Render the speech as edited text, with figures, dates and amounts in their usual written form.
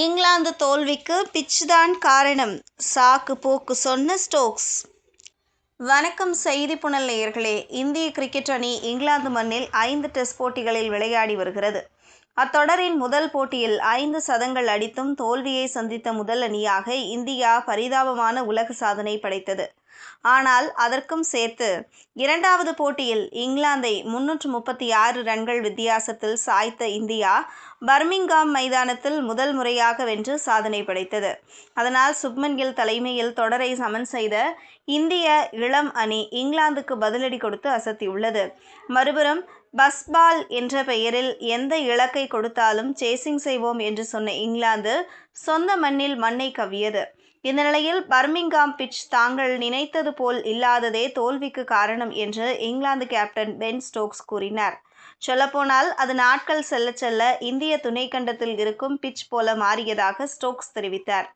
இங்கிலாந்து தோல்விக்கு பிட்ச் தான் காரணம், சாக்கு போக்கு சொன்ன ஸ்டோக்ஸ். வணக்கம் செய்தி புனல் நேயர்களே. இந்திய கிரிக்கெட் அணி இங்கிலாந்து மண்ணில் 5 டெஸ்ட் போட்டிகளில் விளையாடி வருகிறது. அத்தொடரின் முதல் போட்டியில் 5 சதங்கள் அடித்தும் தோல்வியை சந்தித்த முதல் அணியாக இந்தியா பரிதாபமான உலக சாதனை படைத்தது. ஆனால் அதற்கும் சேர்த்து இரண்டாவது போட்டியில் இங்கிலாந்தை 336 ரன்கள் வித்தியாசத்தில் சாய்த்த இந்தியா பர்மிங்காம் மைதானத்தில் முதல் முறையாக வென்று சாதனை படைத்தது. அதனால் சுப்மன் கில் தலைமையில் தொடரை சமன் செய்த இந்திய இளம் அணி இங்கிலாந்துக்கு பதிலடி கொடுத்து அசத்தியுள்ளது. மறுபுறம் பஸ்பால் என்ற பெயரில் எந்த இலக்கை கொடுத்தாலும் சேசிங் செய்வோம் என்று சொன்ன இங்கிலாந்து சொந்த மண்ணில் மண்ணை கவ்வியது. இந்த நிலையில் பர்மிங்காம் பிட்ச் தாங்கள் நினைத்தது போல் இல்லாததே தோல்விக்கு காரணம் என்று இங்கிலாந்து கேப்டன் பென் ஸ்டோக்ஸ் கூறினார். சொல்லப்போனால் அது நாட்கள் செல்ல செல்ல இந்திய துணைக்கண்டத்தில் இருக்கும் பிட்ச் போல மாறியதாக ஸ்டோக்ஸ் தெரிவித்தார்.